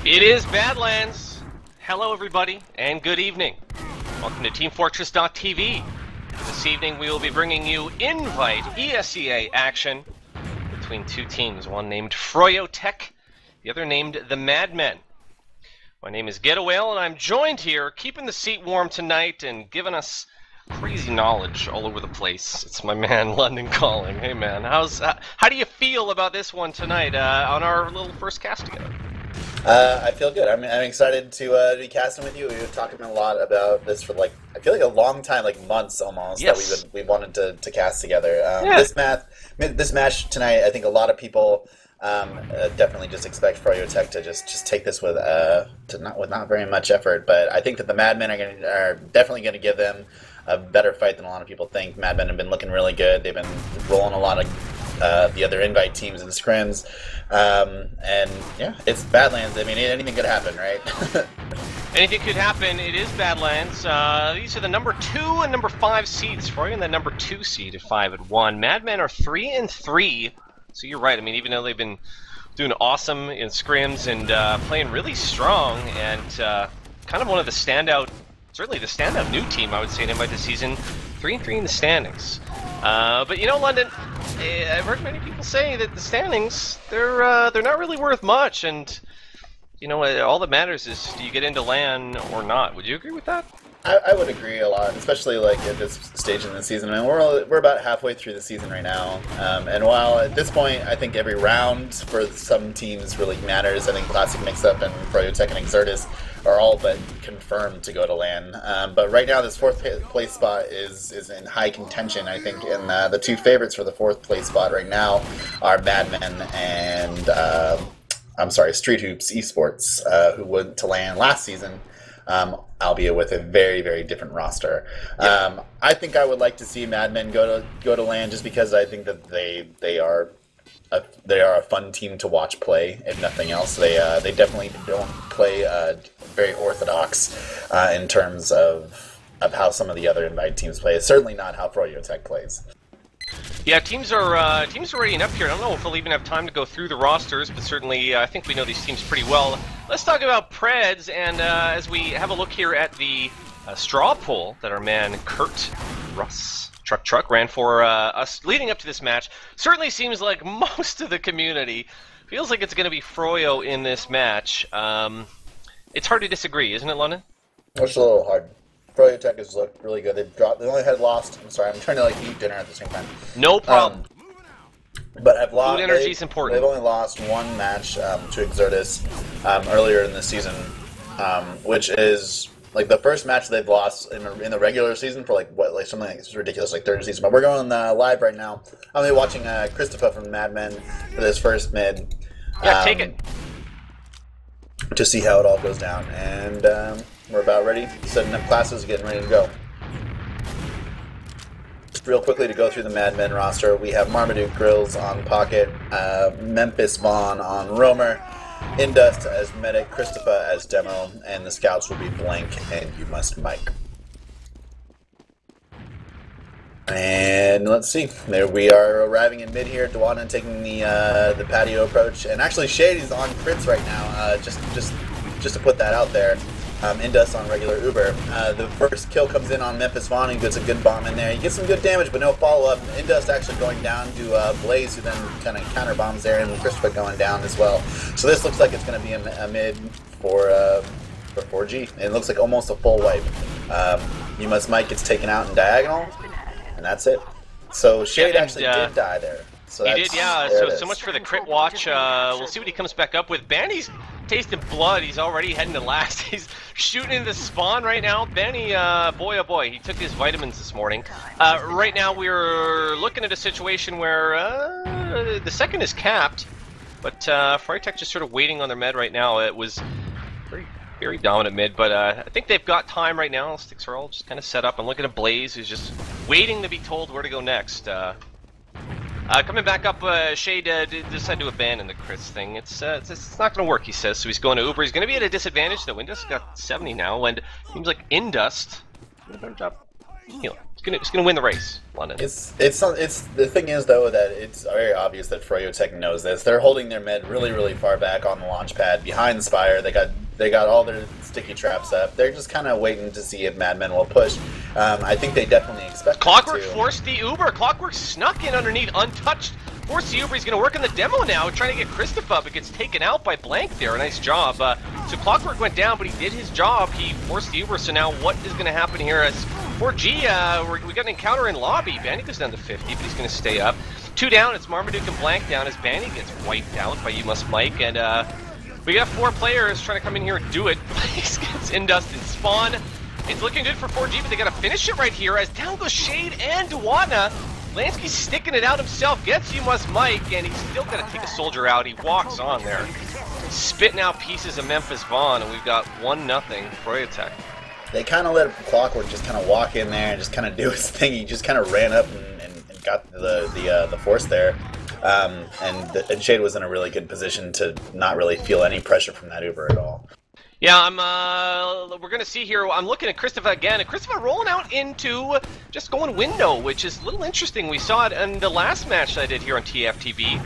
It is Badlands. Hello everybody, and good evening. Welcome to teamfortress.tv. This evening we will be bringing you Invite ESEA action between two teams, one named Froyotech, the other named the Madmen. My name is Getawale, and I'm joined here, keeping the seat warm tonight and giving us crazy knowledge all over the place. It's my man London calling. Hey man, how do you feel about this one tonight on our little first cast together? I feel good. I'm excited to be casting with you. We've talked a lot about this for I feel like a long time, like months almost. Yes. That we wanted to cast together. Yeah. This match tonight, I think a lot of people definitely just expect Froyotech to just take this with not very much effort. But I think that the Madmen are definitely going to give them a better fight than a lot of people think. Madmen have been looking really good. They've been rolling a lot of the other invite teams in scrims. And yeah, it's Badlands. I mean, anything could happen, right? Anything could happen. It is Badlands. These are the number 2 and number 5 seeds for you, and the number 2 seed at 5-1. Madmen are 3-3. So you're right. I mean, even though they've been doing awesome in scrims and playing really strong, and kind of one of the standout, certainly the standout new team, I would say, in Invite this season, 3-3 in the standings. But you know, London, I've heard many people say that the standings, they're not really worth much, and you know, all that matters is do you get into LAN or not. Would you agree with that? I would agree a lot, especially at this stage in the season. I mean, we're about halfway through the season right now, and while at this point I think every round for some teams really matters, I think Classic Mix-Up and Froyotech and Exertus are all but confirmed to go to LAN. But right now this 4th place spot is in high contention, I think, and the two favorites for the 4th place spot right now are Madmen and Street Hoops Esports, who went to LAN last season. Albeit with a very, very different roster. Yeah. I think I would like to see Madmen go to LAN just because I think that they are a fun team to watch play. If nothing else, they definitely don't play very orthodox in terms of how some of the other invite teams play. It's certainly not how Froyotech plays. Yeah, teams are already up here. I don't know if we'll even have time to go through the rosters, but certainly I think we know these teams pretty well. Let's talk about Preds, and as we have a look here at the straw poll that our man Kurt Russ Truck ran for us leading up to this match, certainly seems like most of the community feels like it's going to be Froyo in this match. It's hard to disagree, isn't it, London? It's a little hard. Froyotech has looked really good. They only had lost. I'm sorry, I'm trying to eat dinner at the same time. No problem. But I've lost. Food energy is important. They've only lost one match to Exertus earlier in the season, which is the first match they've lost in the regular season for something like it's ridiculous, like 30 season. But we're going live right now. I'm only watching Christopher from Mad Men for this first mid. Yeah, take it. To see how it all goes down, and we're about ready, setting up classes, getting ready to go. Just real quickly to go through the Mad Men roster, we have Marmaduke Grills on Pocket, Memphis Vaughn on Roamer, Indust as Medic, Christopher as Demo, and the Scouts will be Blank and You Must Mike. And let's see, there we are arriving in mid here, Dwana taking the patio approach, and actually Shady's on crits right now, just to put that out there. Indus on regular Uber. The first kill comes in on Memphis Vaughn. He gets a good bomb in there. He gets some good damage, but no follow-up. Indus actually going down to Blaze, who then kind of counter bombs there, and Christopher going down as well. So this looks like it's going to be a mid for 4G. It looks like almost a full wipe. You Must Mike gets taken out in diagonal, and that's it. So Shade actually did die there. So he did, yeah. So much for the crit watch. We'll see what he comes back up with. Banny's tasting blood. He's already heading to last. He's shooting into the spawn right now. Banny, boy oh boy, he took his vitamins this morning. Right now we're looking at a situation where the second is capped, but Froyotech just sort of waiting on their med right now. It was very dominant mid, but I think they've got time right now. Sticks are all just kind of set up. I'm looking at Blaze, who's just waiting to be told where to go next. Coming back up, Shade decided to abandon the crits thing. It's not going to work, he says, so he's going to Uber. He's going to be at a disadvantage, though. Indust got 70 now, and seems like Indust did a better job you know, it's gonna win the race, London. It's the thing is though that it's very obvious that Froyotech knows this. They're holding their mid really far back on the launch pad behind Spire. They got all their sticky traps up. They're just kind of waiting to see if Madmen will push. I think they definitely expect Clockwork them to. forced the Uber. Clockwork snuck in underneath, untouched. Forced the Uber. He's going to work in the demo now, trying to get Christopher, but gets taken out by Blank there. A nice job. So Clockwork went down, but he did his job. He forced the Uber. So now what is going to happen here? As 4G, we got an encounter in lobby. Banny goes down to 50, but he's going to stay up. 2 down. It's Marmaduke and Blank down as Banny gets wiped out by You Must Mike, and we got 4 players trying to come in here and do it. Blaze gets Indust and Spawn. It's looking good for 4G, but they got to finish it right here as down goes Shade and Duana. Lansky's sticking it out himself, gets You Must Mike, and he's still got to take a soldier out. He walks on there, spitting out pieces of Memphis Vaughn, and we've got 1-0 Froyotech. They kind of let Clockwork just kind of walk in there and just kind of do his thing. He just kind of ran up and got the force there. And Shade was in a really good position to not really feel any pressure from that Uber at all. Yeah, we're gonna see here. I'm looking at Christopher again, and Christopher rolling out into just going window, which is a little interesting. We saw it in the last match that I did here on TFTV.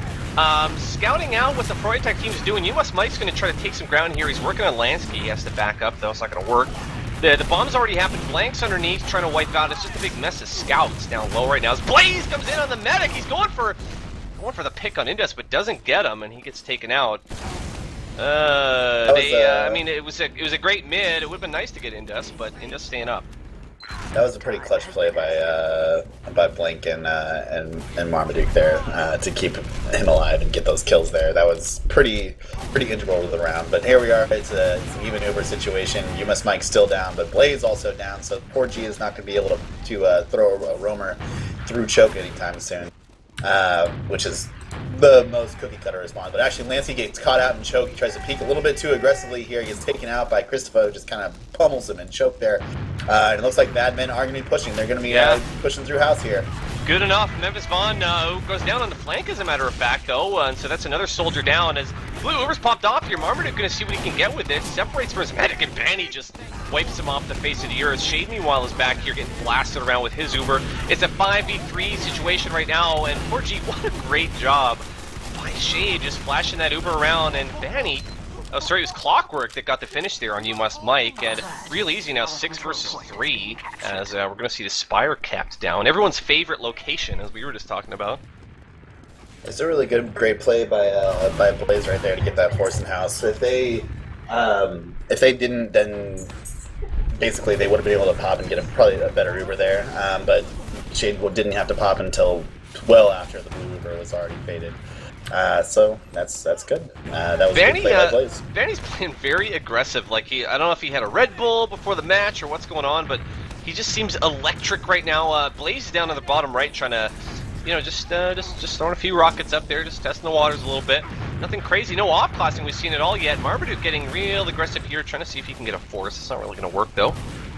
Scouting out what the Froyotech team is doing. US Mike's gonna try to take some ground here. He's working on Lansky. He has to back up though. It's not gonna work. The bomb's already happened. Blank's underneath, trying to wipe out. It's just a big mess of scouts down low right now. As Blaze comes in on the medic, he's going for the pick on Indus, but doesn't get him, and he gets taken out. I mean, it was a great mid. It would have been nice to get Indus, but Indus staying up. That was a pretty clutch play by Blank and Marmaduke there to keep him alive and get those kills there. That was pretty integral to the round. But here we are. It's an even Uber situation. You Must Mike still down, but Blaze also down. So poor G is not going to be able to throw a roamer through choke anytime soon, which is the most cookie cutter response. But actually, Lansky gets caught out in choke. He tries to peek a little bit too aggressively here. He gets taken out by Christopher, who just kind of pummels him and choke there. And it looks like Madmen are going to be pushing. They're going to be pushing through house here. Good enough. Memphis Vaughn goes down on the flank, as a matter of fact, though. And so that's another soldier down. As Blue Uber's popped off here, Marmaduke going to see what he can get with it. Separates for his medic, and Banny just wipes him off the face of the earth. Shade, meanwhile, is back here getting blasted around with his Uber. It's a 5v3 situation right now, and 4G, what a great job by Shade, just flashing that Uber around, and Banny, oh sorry, it was Clockwork that got the finish there on You Must Mike, and real easy now, 6 versus 3, as we're going to see the Spire capped down. Everyone's favorite location, as we were just talking about. It's a really great play by Blaze right there to get that force in house. If they didn't, then basically they would have been able to pop and get probably a better Uber there. But Shade didn't have to pop until well after the blue Uber was already faded. So that's good. That was a good play by Blaze. Banny's playing very aggressive. Like I don't know if he had a Red Bull before the match or what's going on, but he just seems electric right now. Blaze is down on the bottom right, trying to, just throwing a few rockets up there, just testing the waters a little bit. Nothing crazy, no off-classing we've seen at all yet. Marmaduke getting real aggressive here, trying to see if he can get a force. It's not really going to work though.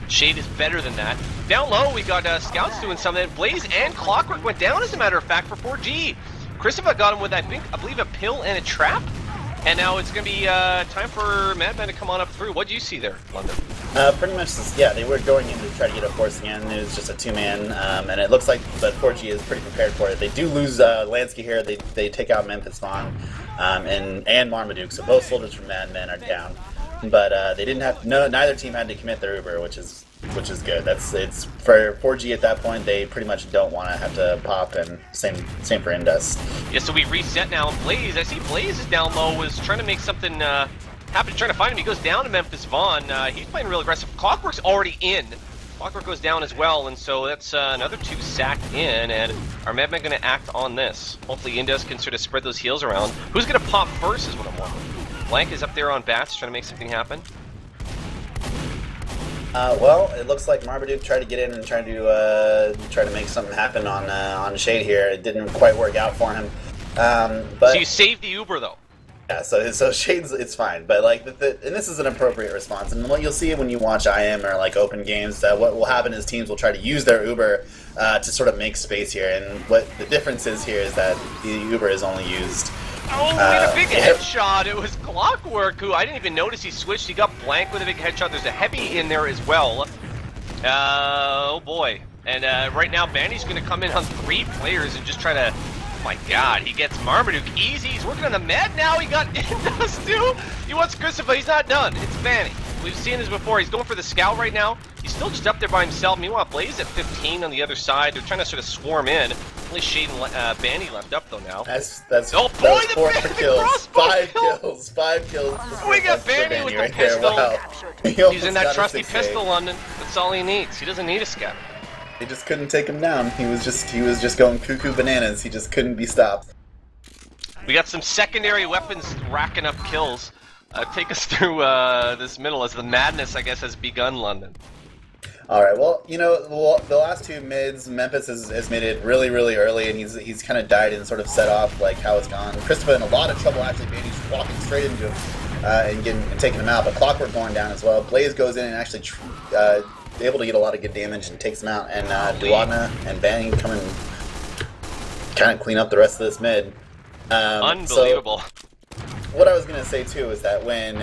Shade is better than that. Down low, we got Scouts doing something. Blaze and Clockwork went down, as a matter of fact, for 4G. Christopher got him with, I believe, a pill and a trap. And now it's going to be time for Madman to come on up through. What do you see there, London? Pretty much, yeah, they were going in to try to get a force again. It was just a 2-man, and it looks like that 4G is pretty prepared for it. They do lose Lansky here. They take out Memphis Vaughn and Marmaduke, so both soldiers from Madman are down. But they didn't have neither team had to commit their Uber, which is good. It's for 4G at that point. They pretty much don't want to have to pop, and same for Indus. Yeah, so we reset now. Blaze, I see Blaze is down low, is trying to make something happen, trying to find him. He goes down to Memphis Vaughn. He's playing real aggressive. Clockwork's already in. Clockwork goes down as well, and so that's another 2 sacked in, and our Madman going to act on this. Hopefully Indus can sort of spread those heals around. Who's going to pop first is what I'm wondering. Blank is up there on bats, trying to make something happen. Well, it looks like Marmaduke tried to get in and try to make something happen on Shade here. It didn't quite work out for him. But so you saved the Uber though. Yeah, so Shade's, it's fine, but like and this is an appropriate response. And what you'll see when you watch IM or like open games, what will happen is teams will try to use their Uber to sort of make space here. And what the difference is here is that the Uber is only used. Oh, we had a big headshot. It was Clockwork, who I didn't even notice he switched. He got Blank with a big headshot. There's a heavy in there as well. Oh boy. And right now, Bandy's going to come in on 3 players and just try to... Oh my god, he gets Marmaduke easy. He's working on the med now. He got Indus too. He wants Christopher. He's not done. It's Bandy. We've seen this before. He's going for the scout right now. He's still just up there by himself. Meanwhile, Blaze at 15 on the other side. They're trying to sort of swarm in. Only Shade and Bandy left up though now. That's oh boy, the 4 kills. 5 kills. 5 kills. We got Bandy with the right pistol. Wow. Using that trusty pistol, London. That's all he needs. He doesn't need a scout. They just couldn't take him down. He was just going cuckoo bananas. He just couldn't be stopped. We got some secondary weapons racking up kills. Take us through this middle as the madness, I guess, has begun, London. All right. Well, you know, the last 2 mids, Memphis has made it really, really early, and he's kind of died and sort of set off like how it's gone. Christopher in a lot of trouble actually. Bandy's walking straight into him and taking him out. But Clockwork going down as well. Blaze goes in and actually able to get a lot of good damage and takes him out. And Duana and Bandy come and kind of clean up the rest of this mid. Unbelievable. So, what I was going to say too is that when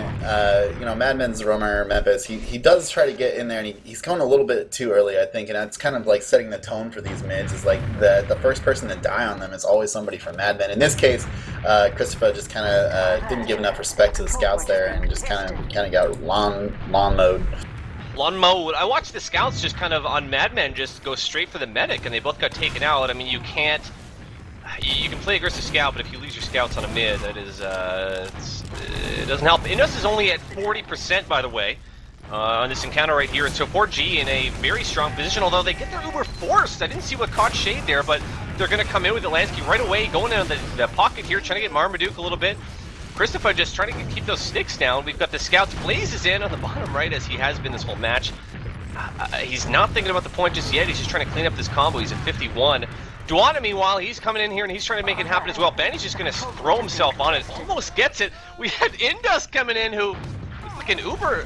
you know, Madman's roamer Memphis, he does try to get in there, and he's going a little bit too early, I think, and that's kind of like setting the tone for these mids. Is like the first person to die on them is always somebody from Madman. In this case, Christopher just kind of didn't give enough respect to the scouts there, and just kind of got lawn mode. Lawn mode. I watched the scouts just kind of on Madman just go straight for the medic, and they both got taken out. I mean, you can't. You can play aggressive scout, but if you lose your scouts on a mid, that is, it doesn't help. Indus is only at 40%, by the way, on this encounter right here. And so 4G in a very strong position, although they get their Uber forced. I didn't see what caught Shade there, but they're going to come in with Atlansky right away, going in the pocket here, trying to get Marmaduke a little bit. Christopher just trying to keep those sticks down. We've got the scouts. Blaze is in on the bottom right, as he has been this whole match. He's not thinking about the point just yet. He's just trying to clean up this combo. He's at 51. Duana, meanwhile, he's coming in here and he's trying to make it happen as well. Bandy's just going to throw himself on it. Almost gets it. We had Indus coming in who, like an Uber.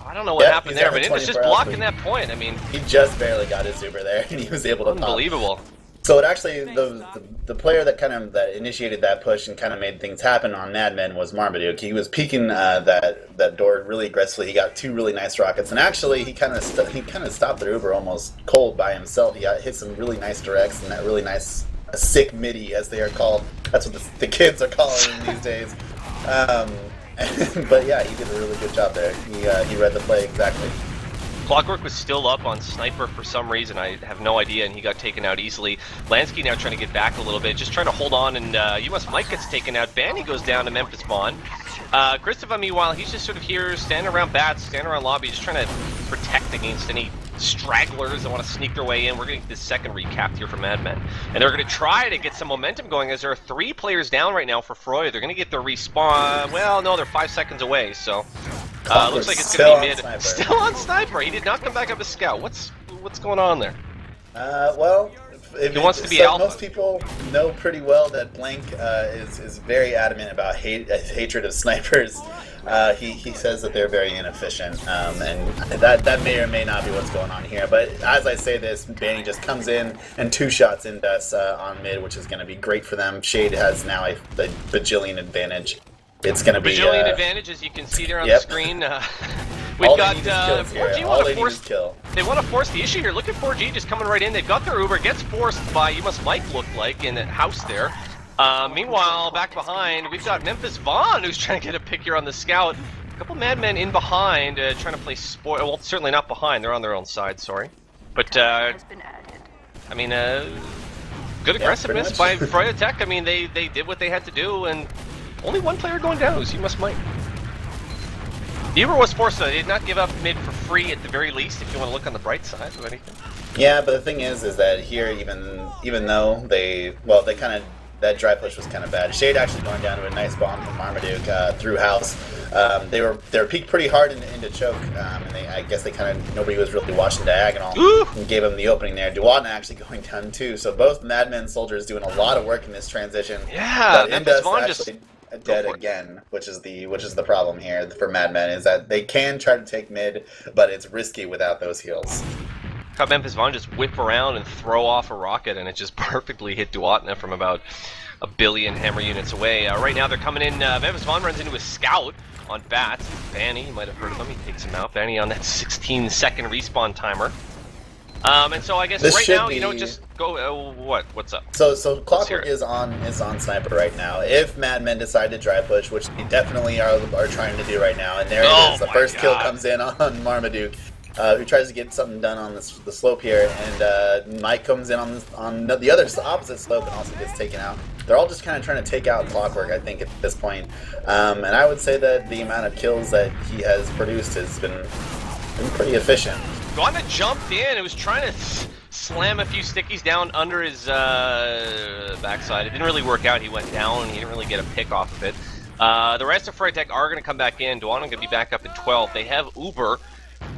I don't know what happened there, but Indus just blocking that point. I mean, he just barely got his Uber there, and he was able to unbelievable. Pop. So it actually, the player that initiated that push and kind of made things happen on Madmen was Marmaduke. He was peeking that door really aggressively. He got 2 really nice rockets, and actually he kind of stopped the Uber almost cold by himself. He hit some really nice directs and that really nice sick midi, as they are called. That's what the kids are calling them these days. But yeah, he did a really good job there. He read the play exactly. Clockwork was still up on Sniper for some reason. I have no idea, and he got taken out easily. Lansky now trying to get back a little bit, just trying to hold on, and Mike gets taken out. Bandy goes down to Memphis Vaughn. Christopher, meanwhile, he's just sort of here, standing around bats, standing around lobby, just trying to protect against any stragglers that want to sneak their way in. We're going to get this second recap here for Madmen. And they're going to try to get some momentum going, as there are 3 players down right now for Froy. They're going to get their respawn. Well, no, they're 5 seconds away, so... looks like it's going to be mid. Sniper. Still on Sniper. He did not come back up as Scout. What's going on there? Well, he wants to be Alpha. Most people know pretty well that Blank is very adamant about his hatred of snipers. He says that they're very inefficient, and that may or may not be what's going on here. But as I say this, Banny just comes in and 2 shots in us on mid, which is going to be great for them. Shade has now a bajillion advantage. It's going to be bajillion advantage, as you can see there on the screen. We've got 4G want to force. They want to force the issue here. Look at 4G just coming right in. They've got their Uber, gets forced by Mike looked like in the house there. Meanwhile, back behind, we've got Memphis Vaughn, who's trying to get a pick here on the scout. A couple Madmen in behind, trying to play spoil. Well, certainly not behind. They're on their own side. Sorry, but I mean, good aggressiveness by Froyotech. I mean, they did what they had to do, and only 1 player going down. Who's Mike. The Uber was forced, though. They did not give up mid for free at the very least, if you want to look on the bright side of anything. Yeah, but the thing is that here, even though that dry push was kind of bad. Shade actually going down to a nice bomb from Marmaduke through house. They were peaked pretty hard into choke, and I guess nobody was really watching diagonal. Ooh! And gave him the opening there. Duana actually going down too. So both Madmen soldiers doing a lot of work in this transition. Yeah, Memphis Vaughn just dead again, which is the problem here for Madmen, is that they can try to take mid, but it's risky without those heals. How Memphis Vaughn just whip around and throw off a rocket, and it just perfectly hit Duatna from about 1 billion hammer units away. Right now they're coming in. Memphis Vaughn runs into a scout on bats. Banny, you might have heard of him. He takes him out. Banny on that 16-second respawn timer. And so I guess This right should now, be- you know, just go. What's up? So hear Clockwork it. is on Sniper right now. If Madmen decide to dry push, which they definitely are trying to do right now, and there it is. The my first kill God. comes in on Marmaduke, who tries to get something done on the slope here, and Mike comes in on the other opposite slope and also gets taken out. They're all just kind of trying to take out Clockwork, I think, at this point. And I would say that the amount of kills that he has produced has been pretty efficient. Duana jumped in. It was trying to slam a few stickies down under his backside. It didn't really work out. He went down. He didn't really get a pick off of it. The rest of Froyotech are going to come back in. Duana going to be back up at 12. They have Uber.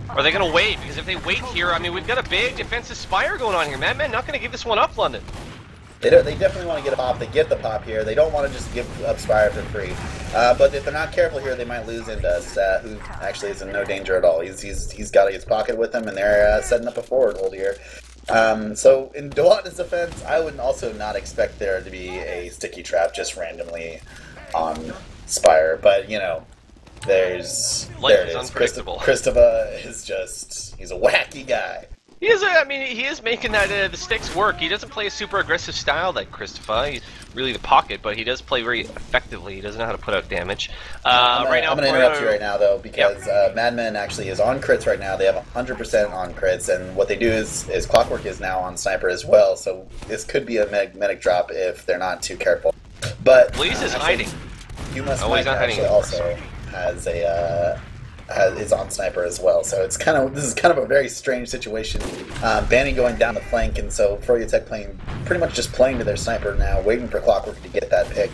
Are they going to wait? Because if they wait here, I mean, we've got a big defensive spire going on here. Madmen not going to give this one up, London. They definitely want to get a pop. They get the pop here. They don't want to just give up Spire for free. But if they're not careful here, they might lose Indus, who actually is in no danger at all. He's got his pocket with him, and they're setting up a forward hold here. So in Duana's defense, I would also not expect there to be a sticky trap just randomly on Spire. But you know, there it is. Unpredictable. Kristova is he's a wacky guy. He is. I mean, he is making that the sticks work. He doesn't play a super aggressive style like Kristova. He's really the pocket, but he does play very effectively. He doesn't know how to put out damage. Right now, I'm going to interrupt you right now, though, because Madmen actually is on crits right now. They have 100% on crits, and what they do is Clockwork is now on Sniper as well, so this could be a medic drop if they're not too careful. But Blaze is hiding. You must he's not hiding anymore. also has is on Sniper as well, so this is kind of a very strange situation. Banny going down the flank, and so Froyotech pretty much just playing to their Sniper now, waiting for Clockwork to get that pick.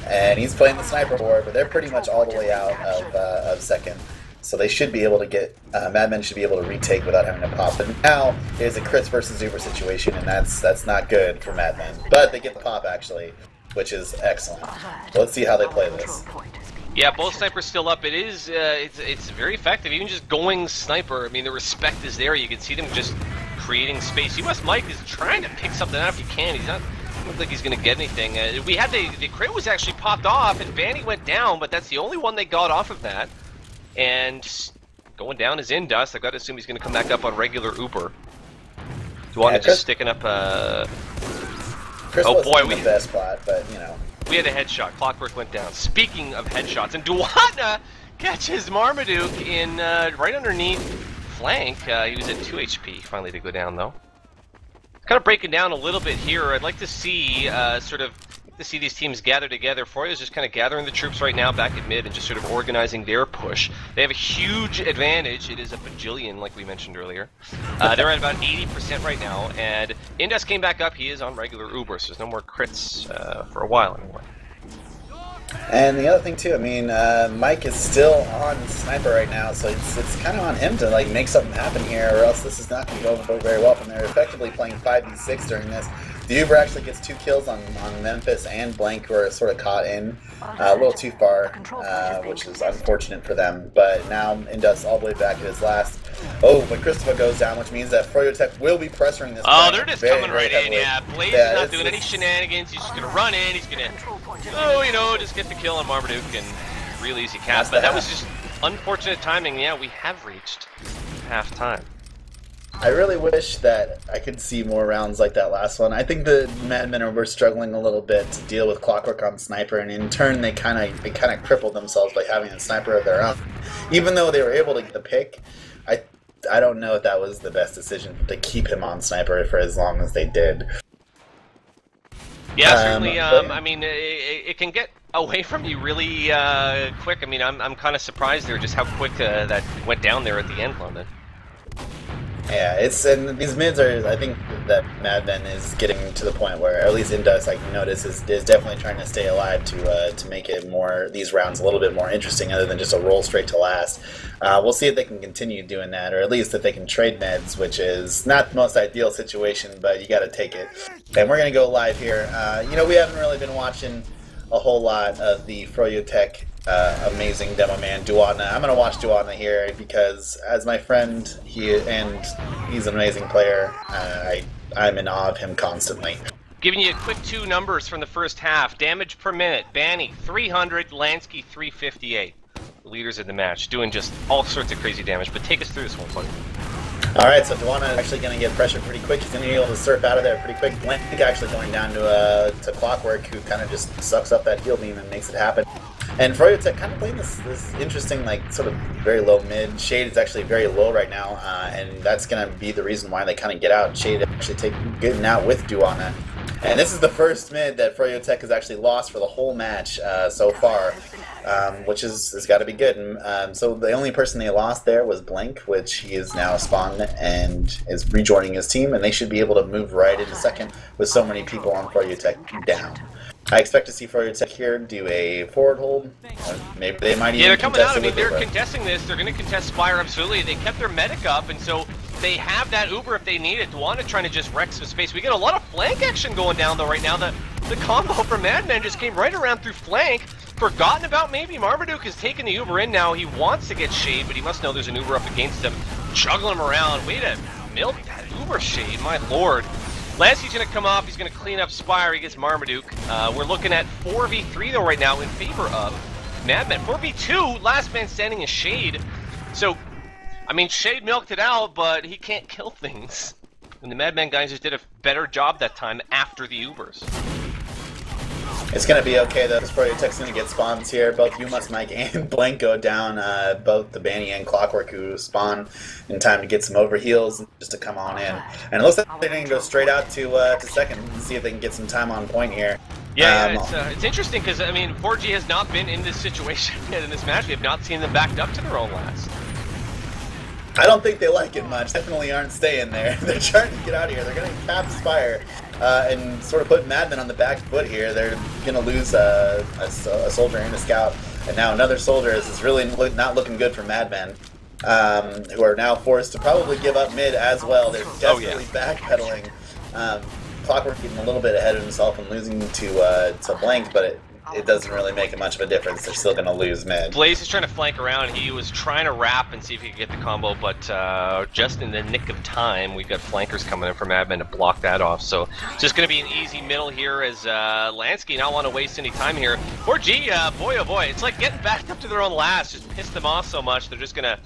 And he's playing the Sniper board, but they're pretty much all the way out of second. So they should be able to get, Madmen should be able to retake without having to pop. But now it's a crits versus Uber situation, and that's not good for Madmen. But they get the pop actually, which is excellent. So let's see how they play this. Yeah, both snipers still up. It is, it's very effective. Even just going sniper, I mean, the respect is there. You can see them just creating space. US Mike is trying to pick something out if he can. He's not, I don't think he's going to get anything. We had the crit was actually popped off, and Vanny went down, but that's the only one they got off of that. And going down is Indus. I've got to assume he's going to come back up on regular Uber. Duana just sticking up, Chris oh boy, we the best spot, but you know. We had a headshot. Clockwork went down. Speaking of headshots, and Duana catches Marmaduke in right underneath flank. He was at 2 HP finally to go down though. Kind of breaking down a little bit here. I'd like to see these teams gather together. Froyo's just kind of gathering the troops right now back at mid and just sort of organizing their push. They have a huge advantage. It is a bajillion, like we mentioned earlier. They're at about 80% right now, and Indus came back up. He is on regular Uber, so there's no more crits for a while anymore. And the other thing too, I mean, Mike is still on Sniper right now, so it's kind of on him to like make something happen here, or else this is not going to go very well from there. Effectively playing 5v6 during this. The Uber actually gets 2 kills on Memphis and Blank, who are sort of caught in a little too far, which is unfortunate for them. But now Indus all the way back at his last. Oh, but Kristova goes down, which means that Froyotech will be pressuring this. Oh, they're just coming right in. Heavily. Yeah, Blaze is not doing any shenanigans. He's just gonna run in. He's gonna, just get the kill on Marmaduke and real easy cast. But that was just unfortunate timing. Yeah, we have reached halftime. I really wish that I could see more rounds like that last one. I think the Madmen were struggling a little bit to deal with Clockwork on Sniper, and in turn they kind of crippled themselves by having a Sniper of their own. Even though they were able to get the pick, I don't know if that was the best decision to keep him on Sniper for as long as they did. Yeah, certainly. I mean, it can get away from you really quick. I mean, I'm kind of surprised there just how quick that went down there at the end, London. Yeah, and these mids are, I think that Madmen is getting to the point where, at least Indus, I can notice, is definitely trying to stay alive to make it these rounds a little bit more interesting, other than just a roll straight to last. We'll see if they can continue doing that, or at least if they can trade meds, which is not the most ideal situation, but you got to take it. And we're going to go live here. We haven't really been watching a whole lot of the Froyotech amazing demo man Duana. I'm gonna watch Duana here because, as my friend, he's an amazing player. I'm in awe of him constantly. Giving you a quick 2 numbers from the first half. Damage per minute: Banny 300, Lansky 358. The leaders of the match, doing just all sorts of crazy damage. But take us through this one, buddy. Alright, so Duana actually going to get pressured pretty quick. He's going to be able to surf out of there pretty quick. Blank actually going down to Clockwork, who kind of just sucks up that heal beam and makes it happen. And Froyotech kind of playing this interesting, like, sort of very low mid. Shade is actually very low right now, and that's going to be the reason why they kind of get out. Shade actually getting out with Duana. And this is the first mid that Froyotech has actually lost for the whole match so far, which has got to be good. And, so the only person they lost there was Blank, which he is now spawned and is rejoining his team, and they should be able to move right into second with so many people on Froyotech down. I expect to see Froyotech here do a forward hold. Maybe they might even they're coming out. I mean, they're contesting this. They're going to contest Spire, absolutely. They kept their medic up, and so they have that Uber if they need it. Duana trying to just wreck some space. We get a lot of flank action going down, though, right now. The combo from Madman just came right around through flank. Forgotten about maybe. Marmaduke is taking the Uber in now. He wants to get Shade, but he must know there's an Uber up against him. Juggling him around. Way to milk that Uber Shade, my lord. Lancey's going to come up. He's going to clean up Spire. He gets Marmaduke. We're looking at 4v3, though, right now in favor of Madman. 4v2, last man standing is Shade. So, I mean, Shade milked it out, but he can't kill things. And the Madman guys just did a better job that time after the Ubers. It's going to be okay, though. Froyotech's going to get spawns here. Both Yumas, Mike, and Blank go down. Both the Banny and Clockwork who spawn in time to get some overheals just to come on in. And it looks like they're going to go straight out to second and see if they can get some time on point here. Yeah, it's interesting because, I mean, 4G has not been in this situation yet in this match. We have not seen them backed up to their own last. I don't think they like it much. Definitely aren't staying there. They're trying to get out of here. They're going to cap Spire and sort of put Madman on the back foot here. They're going to lose a soldier and a scout. And now another soldier. This is really not looking good for Madman, who are now forced to probably give up mid as well. They're desperately backpedaling. Clockwork getting a little bit ahead of himself and losing to Blank, but it doesn't really make much of a difference. They're still going to lose mid. Blaze is trying to flank around. He was trying to wrap and see if he could get the combo, but just in the nick of time, we've got flankers coming in from Admin to block that off. So it's just going to be an easy middle here as Lansky not want to waste any time here. 4G, boy oh boy, it's like getting backed up to their own last. Just pissed them off so much. They're just going to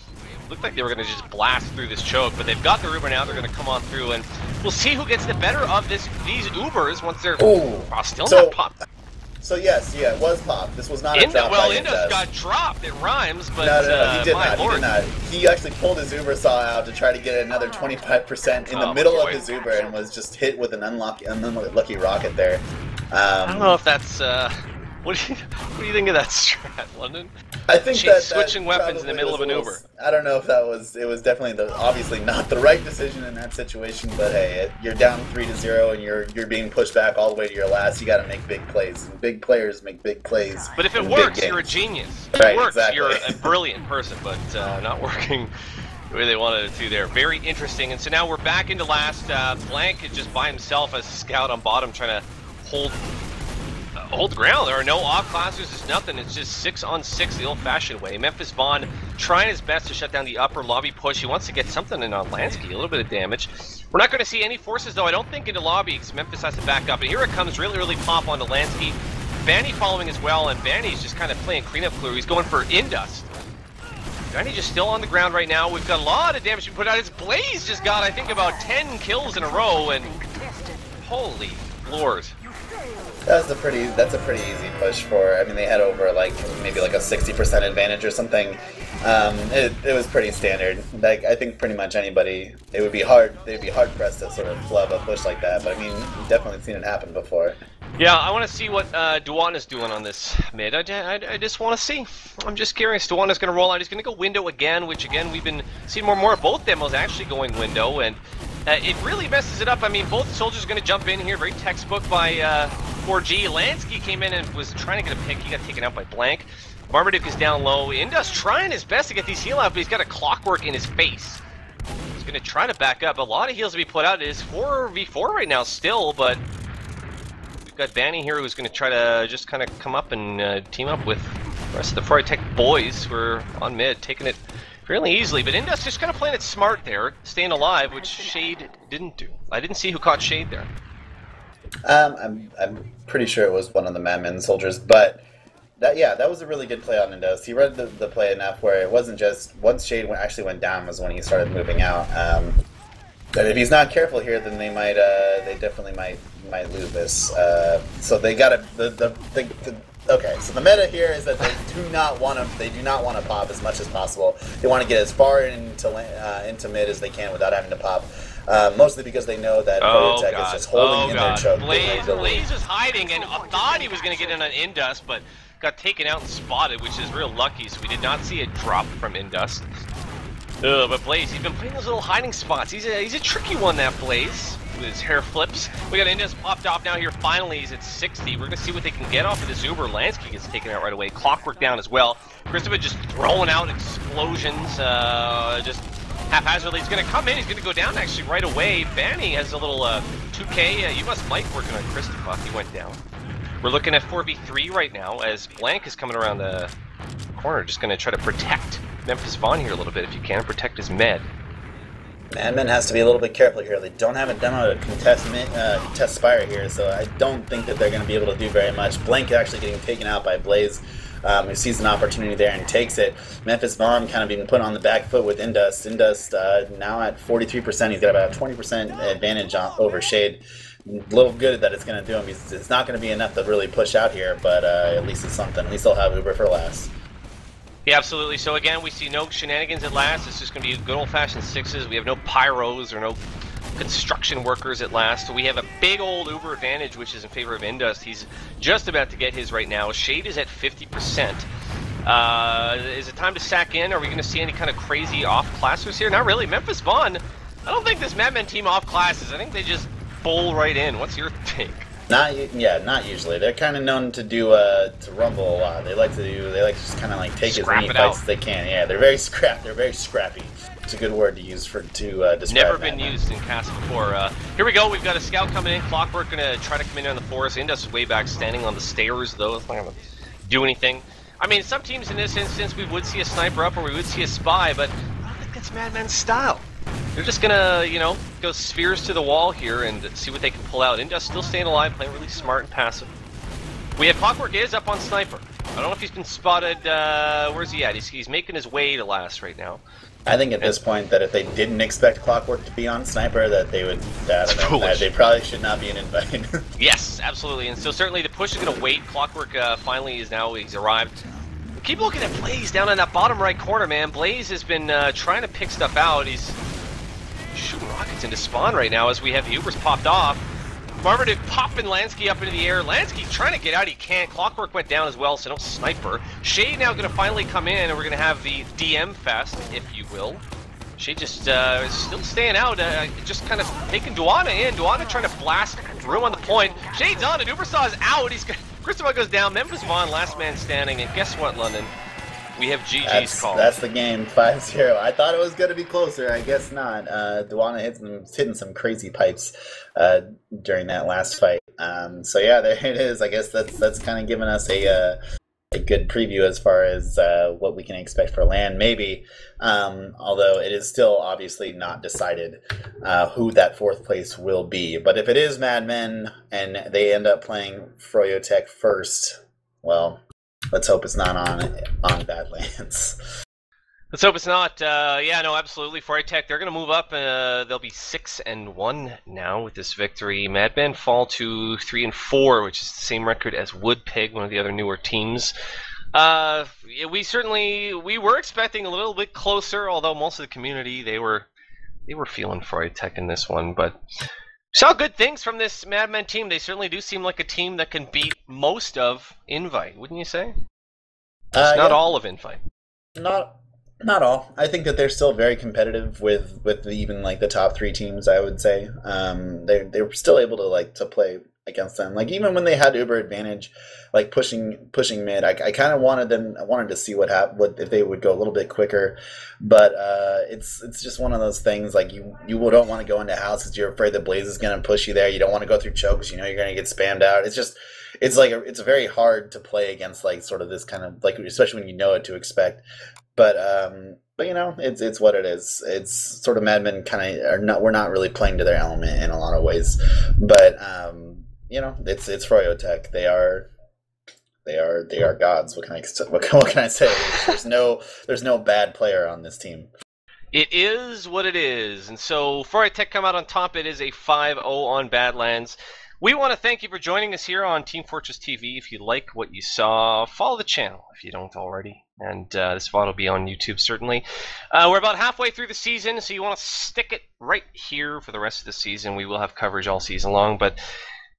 look like they were going to just blast through this choke, but they've got the Uber now. They're going to come on through, and we'll see who gets the better of these Ubers once they're still not popped. So yes, yeah, it was pop. This was not a drop. Well, Indus got dropped. It rhymes, but no, he did not. He did not. He actually pulled his Uber saw out to try to get another 25% in the middle of his Uber, and was just hit with an unlucky rocket there. I don't know if that's. What do you think of that strat, London? I think that switching weapons in the middle of an Uber. I don't know if that was. It was definitely obviously not the right decision in that situation. But hey, you're down 3-0 and you're being pushed back all the way to your last. You got to make big plays. And big players make big plays. But if it works, you're a genius. If it works, you're a brilliant person. But not working the way they wanted it to there. Very interesting. And so now we're back into last. Blank is just by himself as a scout on bottom, trying to hold the ground. There are no off classes, there's nothing. It's just 6-on-6 the old-fashioned way. Memphis Vaughn trying his best to shut down the upper lobby push. He wants to get something in on Lansky, a little bit of damage. We're not going to see any forces, though, I don't think, into lobby, because Memphis has to back up. And here it comes, really pop onto Lansky. Banny following as well, and Banny's just kind of playing cleanup crew. He's going for Indust. Banny just still on the ground right now. We've got a lot of damage we put out. His Blaze just got, I think, about 10 kills in a row, and holy lord. That's a pretty easy push for. I mean, they had over maybe a 60% advantage or something. It was pretty standard. I think pretty much anybody, they'd be hard pressed to sort of flub a push like that. But I mean, you've definitely seen it happen before. Yeah, I want to see what Duana's doing on this mid. I just want to see. I'm just curious. Duana's going to roll out. He's going to go window again, which again we've been seeing more and more. Both demos actually going window, and it really messes it up. I mean, both soldiers are going to jump in here. Very textbook by 4G. Lansky came in and was trying to get a pick. He got taken out by Blank. Marmaduke is down low. Indus trying his best to get these heal out, but he's got a Clockwork in his face. He's going to try to back up. A lot of heals to be put out. It is 4v4 right now still, but we've got Banny here who's going to try to just kind of come up and team up with the rest of the Froyotech boys who are on mid, taking it fairly easily. But Indus just kind of playing it smart there, staying alive, which Shade didn't do. I didn't see who caught Shade there. I'm pretty sure it was one of the Madman soldiers, but That was a really good play on Indos. He read the play enough where it wasn't just once Shade actually went down was when he started moving out. But if he's not careful here, then they definitely might lose this. So they got to okay. So the meta here is that they do not want to pop as much as possible. They want to get as far into mid as they can without having to pop. Mostly because they know that Froyotech is just holding in their choke. Blaze is hiding and thought he was going to get in on Indust, but got taken out and spotted, which is real lucky, so we did not see a drop from Indust. But Blaze, he's been playing those little hiding spots. He's a tricky one, that Blaze, with his hair flips. We got Indust popped off now here. Finally, he's at 60. We're going to see what they can get off of this Uber. Lansky gets taken out right away. Clockwork down as well. Christopher just throwing out explosions, just haphazardly. He's going to come in. He's going to go down actually right away. Banny has a little 2K US Mike working on Christopher. He went down. We're looking at 4v3 right now as Blank is coming around the corner. Just going to try to protect Memphis Vaughn here a little bit if you can. Protect his med. Madman has to be a little bit careful here. They don't have a demo to contest Spire here, so I don't think that they're going to be able to do very much. Blank actually getting taken out by Blaze. Who sees an opportunity there and takes it. Memphis Vaughn kind of being put on the back foot with Indust. Indust now at 43%. He's got about a 20% advantage over Shade. Little good that it's going to do him. It's not going to be enough to really push out here, but at least it's something. At least they'll have Uber for last. Yeah, absolutely. So again, we see no shenanigans at last. It's just going to be good old-fashioned sixes. We have no pyros or no construction workers at last. So we have a big old Uber advantage, which is in favor of Indust. He's just about to get his right now. Shade is at 50%. Is it time to sack in? Are we going to see any kind of crazy off-classers here? Not really. Memphis Vaughn, I don't think this Madman team off-classes. I think they just bowl right in. What's your take? Not usually. They're kind of known to do to rumble a lot. They like to just kind of like take as many fights as they can. Yeah, they're very scrappy. It's a good word to use to describe. Never been used in cast before. Here we go. We've got a scout coming in. Clockwork gonna try to come in on the forest. Indus is way back, standing on the stairs though. It's not gonna do anything. I mean, some teams in this instance we would see a sniper up or we would see a spy, but I don't think that's Madman's style. They're just gonna, go spheres to the wall here and see what they can pull out. Indus still staying alive, playing really smart and passive. We have Clockwork is up on sniper. I don't know if he's been spotted. Where's he at? He's making his way to last right now. I think at this point that if they didn't expect Clockwork to be on sniper, that they would. They probably should not be an invite. Yes, absolutely. And so certainly the push is going to wait. Clockwork finally he's arrived. Keep looking at Blaze down in that bottom right corner, man. Blaze has been trying to pick stuff out. He's shooting rockets into spawn right now as we have the Ubers popped off. Marmaduke popping Lansky up into the air. Lansky trying to get out, he can't. Clockwork went down as well, so no sniper. Shade now going to finally come in, and we're going to have the DM fest, if you will. Shade just still staying out, just kind of taking Duana in. Duana trying to blast room on the point. Shade's on it, Ubersaw is out. Christopher goes down, Memphis Vaughn, last man standing, and guess what, London? We have GG's call. That's the game, 5-0. I thought it was going to be closer. I guess not. Duana hitting some crazy pipes during that last fight. So yeah, there it is. I guess that's kind of giving us a good preview as far as what we can expect for LAN, maybe. Although it is still obviously not decided who that fourth place will be. But if it is Madmen and they end up playing Froyotech first, well, let's hope it's not on Badlands. Let's hope it's not. Yeah, no, absolutely. Froyotech, they're going to move up. They'll be 6-1 now with this victory. Madmen fall to 3-4, which is the same record as Woodpig, one of the other newer teams. Yeah, we were expecting a little bit closer, although most of the community they were feeling Froyotech in this one, but. Saw good things from this Madmen team. They certainly do seem like a team that can beat most of Invite, wouldn't you say? Not all of Invite. Not all. I think that they're still very competitive with even like the top 3 teams. I would say they were still able to play against them. Like even when they had Uber advantage, like pushing mid, I kind of wanted to see what if they would go a little bit quicker, but it's just one of those things. Like you don't want to go into house because you're afraid the Blaze is going to push you there. You don't want to go through chokes. You know you're going to get spammed out. It's very hard to play against like sort of this kind of like, especially when you know what to expect. But it's what it is. It's sort of Madmen we're not really playing to their element in a lot of ways. But it's Froyotech. they are gods. What can I say? There's no bad player on this team. It is what it is, and so Froyotech come out on top. It is a 5-0 on Badlands. We want to thank you for joining us here on Team Fortress TV. If you like what you saw, follow the channel if you don't already. And this VOD will be on YouTube, certainly. We're about halfway through the season, so you want to stick it right here for the rest of the season. We will have coverage all season long, but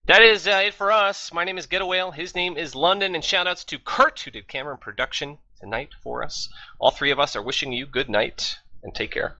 that is it for us. My name is Getawale. His name is London, and shout-outs to Kurt, who did camera and production tonight for us. All three of us are wishing you good night, and take care.